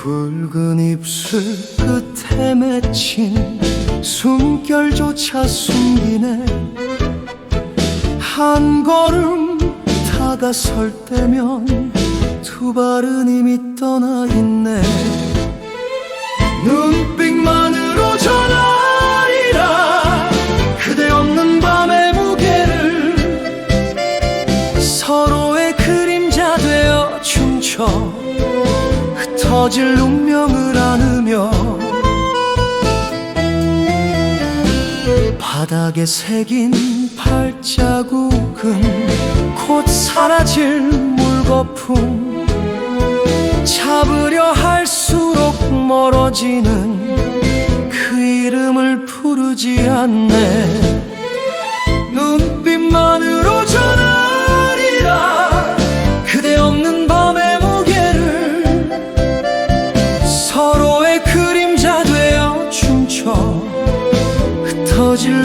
붉은 입술 끝에 맺힌 숨결조차 숨기네. 한 걸음 다가설 때면 두 발은 이미 떠나 있네. 눈빛만으로 전하리라 그대 없는 밤의 무게를. 서로의 그림자 되어 춤춰 흩어질 운명을 안으며 바닥에 새긴 발자국은 곧 사라질 물거품. 잡으려 할수록 멀어지는 그 이름을 부르지 않네. 눈빛만으로 전하리라 그대 없는 밤의 무게를. 서로의 그림자 되어 춤춰 흩어질